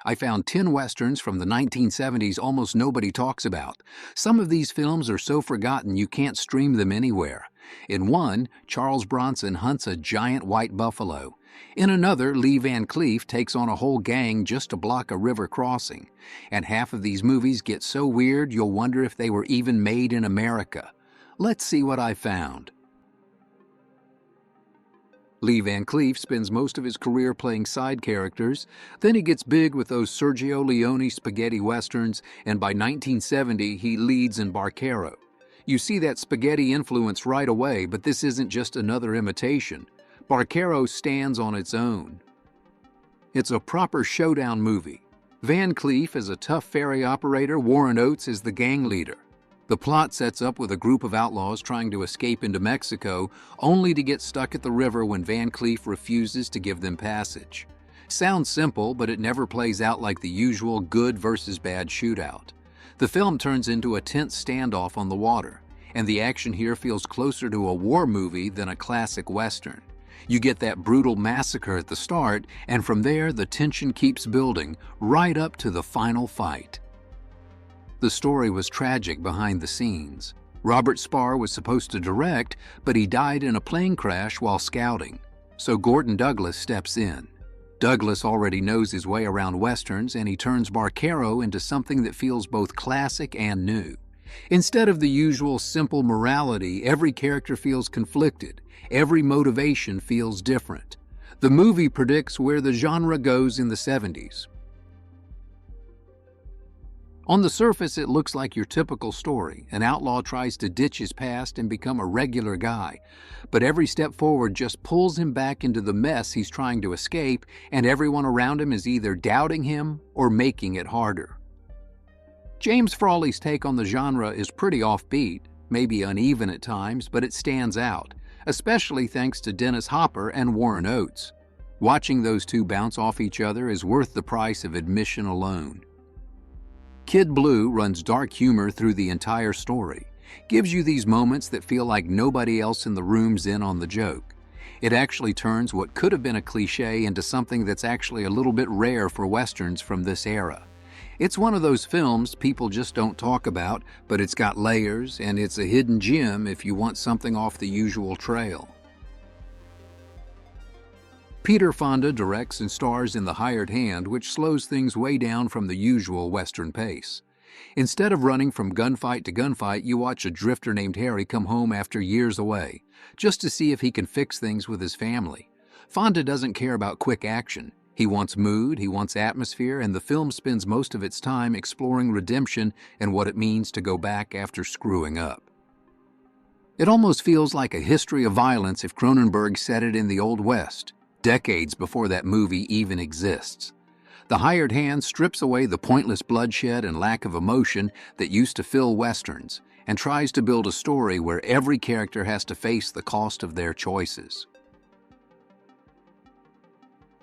I found 10 westerns from the 1970s almost nobody talks about. Some of these films are so forgotten you can't stream them anywhere. In one, Charles Bronson hunts a giant white buffalo. In another, Lee Van Cleef takes on a whole gang just to block a river crossing. And half of these movies get so weird you'll wonder if they were even made in America. Let's see what I found. Lee Van Cleef spends most of his career playing side characters, then he gets big with those Sergio Leone spaghetti westerns, and by 1970 he leads in Barquero. You see that spaghetti influence right away, but this isn't just another imitation. Barquero stands on its own. It's a proper showdown movie. Van Cleef is a tough ferry operator, Warren Oates is the gang leader. The plot sets up with a group of outlaws trying to escape into Mexico, only to get stuck at the river when Van Cleef refuses to give them passage. Sounds simple, but it never plays out like the usual good versus bad shootout. The film turns into a tense standoff on the water, and the action here feels closer to a war movie than a classic western. You get that brutal massacre at the start, and from there the tension keeps building, right up to the final fight. The story was tragic behind the scenes. Robert Spar was supposed to direct, but he died in a plane crash while scouting. So Gordon Douglas steps in. Douglas already knows his way around westerns, and he turns Barquero into something that feels both classic and new. Instead of the usual simple morality, every character feels conflicted. Every motivation feels different. The movie predicts where the genre goes in the 70s. On the surface, it looks like your typical story. An outlaw tries to ditch his past and become a regular guy. But every step forward just pulls him back into the mess he's trying to escape, and everyone around him is either doubting him or making it harder. James Frawley's take on the genre is pretty offbeat, maybe uneven at times, but it stands out, especially thanks to Dennis Hopper and Warren Oates. Watching those two bounce off each other is worth the price of admission alone. Kid Blue runs dark humor through the entire story, gives you these moments that feel like nobody else in the room's in on the joke. It actually turns what could have been a cliché into something that's actually a little bit rare for westerns from this era. It's one of those films people just don't talk about, but it's got layers, and it's a hidden gem if you want something off the usual trail. Peter Fonda directs and stars in The Hired Hand, which slows things way down from the usual Western pace. Instead of running from gunfight to gunfight, you watch a drifter named Harry come home after years away, just to see if he can fix things with his family. Fonda doesn't care about quick action. He wants mood, he wants atmosphere, and the film spends most of its time exploring redemption and what it means to go back after screwing up. It almost feels like a history of violence if Cronenberg set it in the Old West, decades before that movie even exists. The Hired Hand strips away the pointless bloodshed and lack of emotion that used to fill westerns, and tries to build a story where every character has to face the cost of their choices.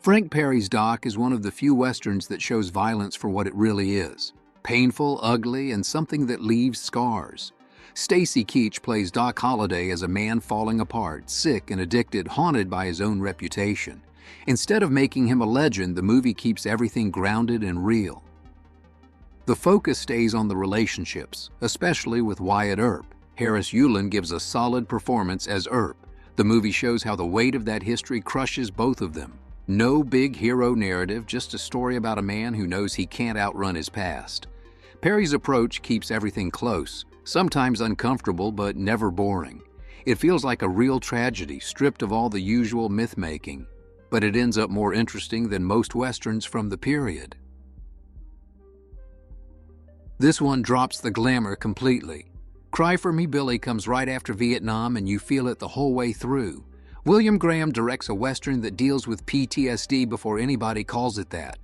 Frank Perry's Doc is one of the few westerns that shows violence for what it really is: painful, ugly, and something that leaves scars. Stacy Keach plays Doc Holliday as a man falling apart, sick and addicted, haunted by his own reputation. Instead of making him a legend, the movie keeps everything grounded and real. The focus stays on the relationships, especially with Wyatt Earp. Harris Yulin gives a solid performance as Earp. The movie shows how the weight of that history crushes both of them. No big hero narrative, just a story about a man who knows he can't outrun his past. Perry's approach keeps everything close, sometimes uncomfortable but never boring. It feels like a real tragedy, stripped of all the usual myth-making, but it ends up more interesting than most westerns from the period. This one drops the glamour completely. Cry for Me Billy comes right after Vietnam, and you feel it the whole way through. William Graham directs a western that deals with PTSD before anybody calls it that.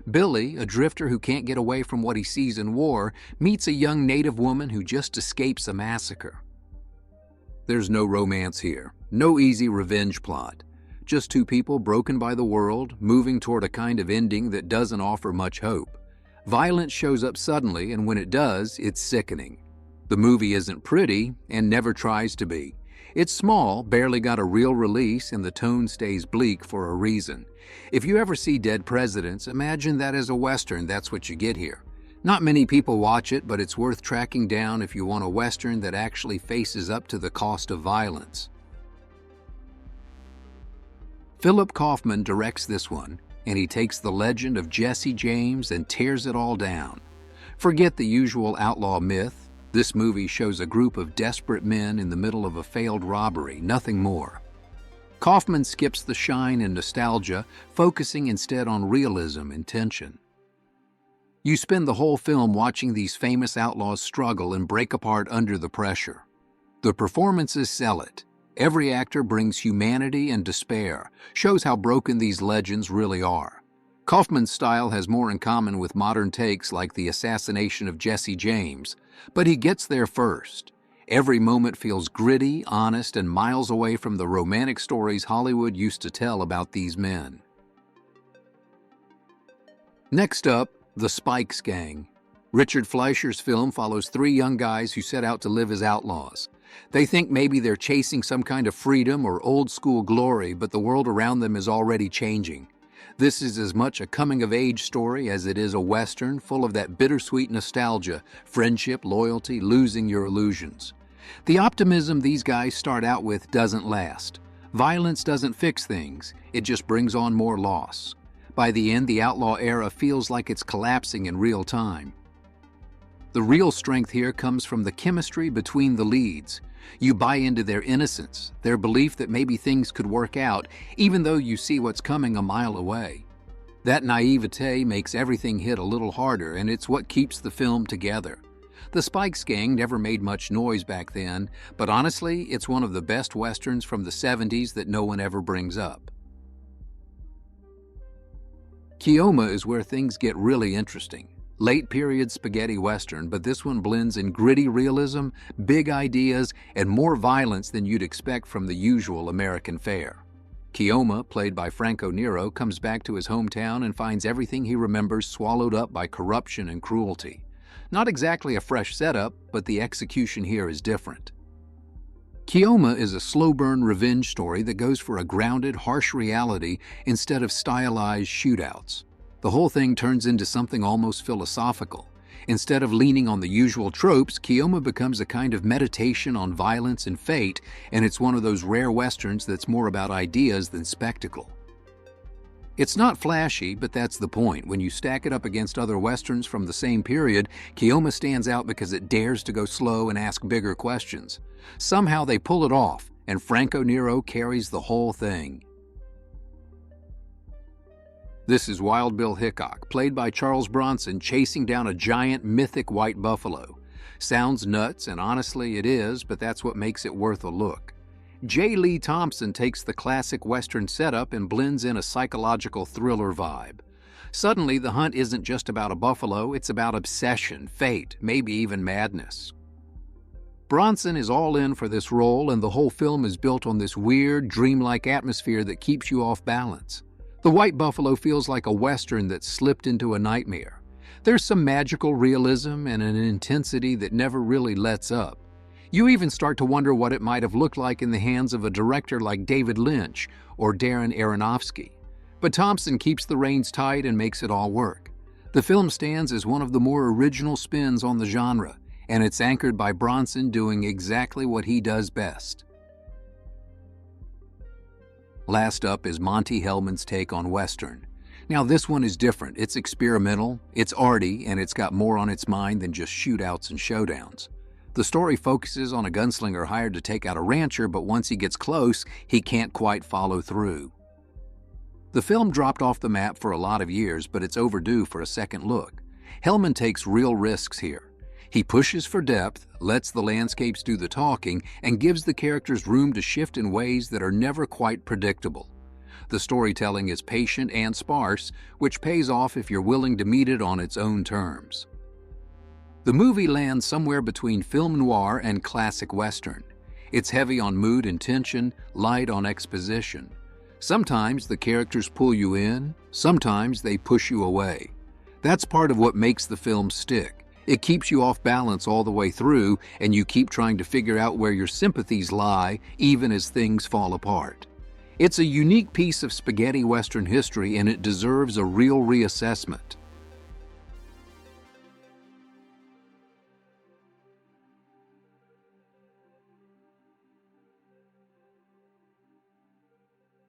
Billy, a drifter who can't get away from what he sees in war, meets a young native woman who just escapes a massacre. There's no romance here, no easy revenge plot. Just two people broken by the world, moving toward a kind of ending that doesn't offer much hope. Violence shows up suddenly, and when it does, it's sickening. The movie isn't pretty, and never tries to be. It's small, barely got a real release, and the tone stays bleak for a reason. If you ever see Dead Presidents, imagine that as a Western, that's what you get here. Not many people watch it, but it's worth tracking down if you want a Western that actually faces up to the cost of violence. Philip Kaufman directs this one, and he takes the legend of Jesse James and tears it all down. Forget the usual outlaw myth. This movie shows a group of desperate men in the middle of a failed robbery, nothing more. Kaufman skips the shine and nostalgia, focusing instead on realism and tension. You spend the whole film watching these famous outlaws struggle and break apart under the pressure. The performances sell it. Every actor brings humanity and despair, shows how broken these legends really are. Kaufman's style has more in common with modern takes like the assassination of Jesse James, but he gets there first. Every moment feels gritty, honest, and miles away from the romantic stories Hollywood used to tell about these men. Next up, The Spikes Gang. Richard Fleischer's film follows three young guys who set out to live as outlaws. They think maybe they're chasing some kind of freedom or old-school glory, but the world around them is already changing. This is as much a coming-of-age story as it is a Western, full of that bittersweet nostalgia, friendship, loyalty, losing your illusions. The optimism these guys start out with doesn't last. Violence doesn't fix things, it just brings on more loss. By the end, the outlaw era feels like it's collapsing in real time. The real strength here comes from the chemistry between the leads. You buy into their innocence, their belief that maybe things could work out, even though you see what's coming a mile away. That naivete makes everything hit a little harder, and it's what keeps the film together. The Spikes Gang never made much noise back then, but honestly, it's one of the best Westerns from the 70s that no one ever brings up. Keoma is where things get really interesting. Late period spaghetti Western, but this one blends in gritty realism, big ideas, and more violence than you'd expect from the usual American fare. Keoma, played by Franco Nero, comes back to his hometown and finds everything he remembers swallowed up by corruption and cruelty. Not exactly a fresh setup, but the execution here is different. Keoma is a slow-burn revenge story that goes for a grounded, harsh reality instead of stylized shootouts. The whole thing turns into something almost philosophical. Instead of leaning on the usual tropes, Keoma becomes a kind of meditation on violence and fate, and it's one of those rare Westerns that's more about ideas than spectacle. It's not flashy, but that's the point. When you stack it up against other Westerns from the same period, Keoma stands out because it dares to go slow and ask bigger questions. Somehow they pull it off, and Franco Nero carries the whole thing. This is Wild Bill Hickok, played by Charles Bronson, chasing down a giant mythic white buffalo. Sounds nuts, and honestly it is, but that's what makes it worth a look. J. Lee Thompson takes the classic Western setup and blends in a psychological thriller vibe. Suddenly, the hunt isn't just about a buffalo, it's about obsession, fate, maybe even madness. Bronson is all in for this role, and the whole film is built on this weird, dreamlike atmosphere that keeps you off balance. The White Buffalo feels like a Western that slipped into a nightmare. There's some magical realism and an intensity that never really lets up. You even start to wonder what it might have looked like in the hands of a director like David Lynch or Darren Aronofsky. But Thompson keeps the reins tight and makes it all work. The film stands as one of the more original spins on the genre, and it's anchored by Bronson doing exactly what he does best. Last up is Monte Hellman's take on Western. Now this one is different. It's experimental, it's arty, and it's got more on its mind than just shootouts and showdowns. The story focuses on a gunslinger hired to take out a rancher, but once he gets close, he can't quite follow through. The film dropped off the map for a lot of years, but it's overdue for a second look. Hellman takes real risks here. He pushes for depth, lets the landscapes do the talking, and gives the characters room to shift in ways that are never quite predictable. The storytelling is patient and sparse, which pays off if you're willing to meet it on its own terms. The movie lands somewhere between film noir and classic Western. It's heavy on mood and tension, light on exposition. Sometimes the characters pull you in, sometimes they push you away. That's part of what makes the film stick. It keeps you off balance all the way through, and you keep trying to figure out where your sympathies lie, even as things fall apart. It's a unique piece of spaghetti Western history, and it deserves a real reassessment.